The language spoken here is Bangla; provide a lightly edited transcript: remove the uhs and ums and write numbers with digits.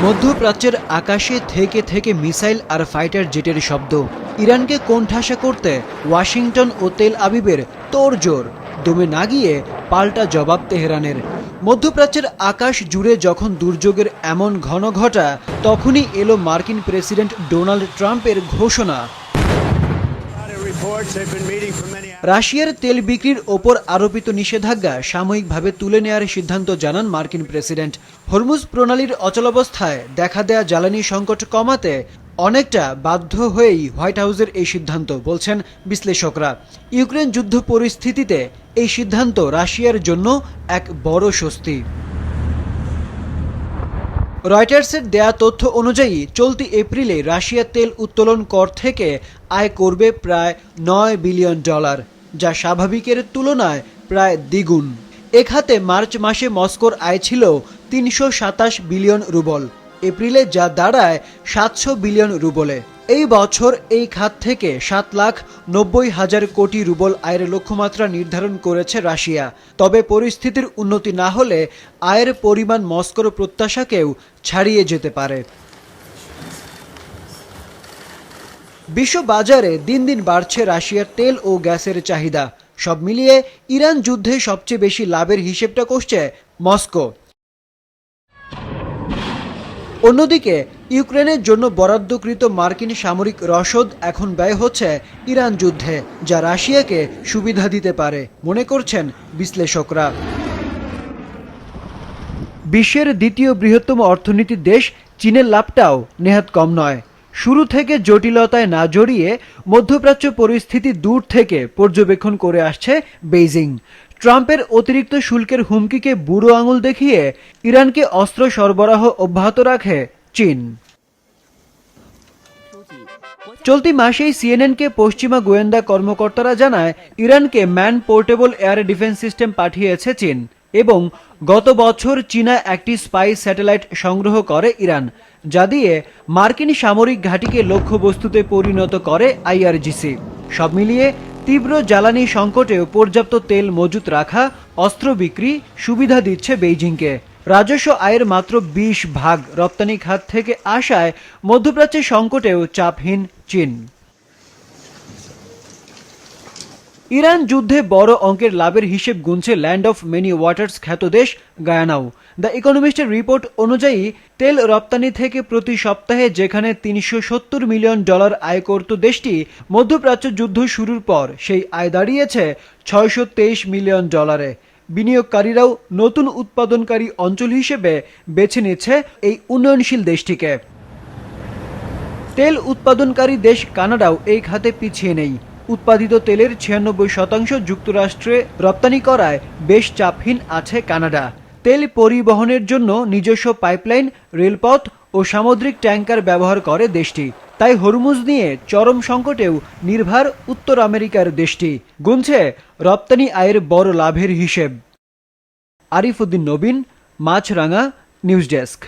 মধ্যপ্রাচ্যের আকাশে থেকে থেকে মিসাইল আর ফাইটার জেটের শব্দ। ইরানকে কোণঠাসা করতে ওয়াশিংটন ও তেল আবিবের তোড়জোড়। দমে না গিয়ে পাল্টা জবাব তেহরানের। মধ্যপ্রাচ্যের আকাশ জুড়ে যখন দুর্যোগের এমন ঘন ঘটা, তখনই এলো মার্কিন প্রেসিডেন্ট ডোনাল্ড ট্রাম্পের ঘোষণা। রাশিয়ার তেল বিক্রির ওপর আরোপিত নিষেধাজ্ঞা সাময়িকভাবে তুলে নেওয়ার সিদ্ধান্ত জানান মার্কিন প্রেসিডেন্ট। হরমুজ প্রণালীর অচলাবস্থায় দেখা দেয়া জ্বালানি সংকট কমাতে অনেকটা বাধ্য হয়েই হোয়াইট হাউসের এই সিদ্ধান্ত, বলছেন বিশ্লেষকরা। ইউক্রেন যুদ্ধ পরিস্থিতিতে এই সিদ্ধান্ত রাশিয়ার জন্য এক বড় স্বস্তি। রয়টার্সের দেয়া তথ্য অনুযায়ী চলতি এপ্রিলে রাশিয়া তেল উত্তোলন কর থেকে আয় করবে প্রায় $9 বিলিয়ন, যা স্বাভাবিকের তুলনায় প্রায় দ্বিগুণ। এ খাতে মার্চ মাসে মস্কোর আয় ছিল 327 বিলিয়ন রুবল, এপ্রিলে যা দাঁড়ায় 700 বিলিয়ন রুবলে। এই বছর এই খাত থেকে 7,90,000 কোটি রুবল আয়ের লক্ষ্যমাত্রা নির্ধারণ করেছে রাশিয়া। তবে পরিস্থিতির উন্নতি না হলে আয়ের পরিমাণ মস্কোর প্রত্যাশাকেও ছাড়িয়ে যেতে পারে। বিশ্ব বাজারে দিন দিন বাড়ছে রাশিয়ার তেল ও গ্যাসের চাহিদা। সব মিলিয়ে ইরান যুদ্ধে সবচেয়ে বেশি লাভের হিসেবটা করছে মস্কো। অন্যদিকে ইউক্রেনের জন্য বরাদ্দকৃত মার্কিন সামরিক রসদ এখন ব্যয় হচ্ছে ইরান যুদ্ধে, যা রাশিয়াকে সুবিধা দিতে পারে, মনে করছেন বিশ্লেষকরা। বিশ্বের দ্বিতীয় বৃহত্তম অর্থনীতির দেশ চীনের লাভটাও নেহাত কম নয়। শুরু থেকে জটিলতায় না জড়িয়ে মধ্যপ্রাচ্য পরিস্থিতি দূর থেকে পর্যবেক্ষণ করে আসছে বেইজিং। ট্রাম্পের অতিরিক্ত শুল্কের হুমকিকে বুড়ো আঙুল দেখিয়ে ইরানকে অস্ত্র সরবরাহ অব্যাহত রাখে চীন। চলতি মাসেই সিএনএনকে পশ্চিমা গোয়েন্দা কর্মকর্তারা জানায়, ইরানকে man portable air defence system পাঠিয়েছে চীন এবং গত বছর চীনা একটি স্পাই স্যাটেলাইট সংগ্রহ করে ইরান, যা দিয়ে মার্কিন সামরিক ঘাঁটিকে লক্ষ্যবস্তুতে পরিণত করে আইআরজিসি। সব মিলিয়ে তীব্র জ্বালানি সংকটেও পর্যাপ্ত তেল মজুত রাখা অস্ত্র বিক্রি সুবিধা দিচ্ছে বেইজিংকে। রাজস্ব আয়ের মাত্র 20% রপ্তানি খাত থেকে আসায় মধ্যপ্রাচ্যের সংকটেও চাপহীন চীন। ইরান যুদ্ধে বড় অঙ্কের লাভের হিসেব গুনছে ল্যান্ড অফ মেনি ওয়াটার্স খ্যাত দেশ গায়ানাও। দ্য ইকোনমিস্টের রিপোর্ট অনুযায়ী তেল রপ্তানি থেকে প্রতি সপ্তাহে যেখানে $370 মিলিয়ন আয় করত দেশটি, মধ্যপ্রাচ্য যুদ্ধ শুরুর পর সেই আয় দাঁড়িয়েছে $623 মিলিয়ন। বিনিয়োগকারীরাও নতুন উৎপাদনকারী অঞ্চল হিসেবে বেছে নিচ্ছে এই উন্নয়নশীল দেশটিকে। তেল উৎপাদনকারী দেশ কানাডাও এই খাতে পিছিয়ে নেই। উৎপাদিত তেলের 96% যুক্তরাষ্ট্রে রপ্তানি করায় বেশ চাপহীন আছে কানাডা। তেল পরিবহনের জন্য নিজস্ব পাইপলাইন, রেলপথ ও সামুদ্রিক ট্যাঙ্কার ব্যবহার করে দেশটি। তাই হরমুজ নিয়ে চরম সংকটেও নির্ভর উত্তর আমেরিকার দেশটি, গুনছে রপ্তানি আয়ের বড় লাভের হিসেব। আরিফ উদ্দিন নবীন, মাছরাঙা, নিউজ ডেস্ক।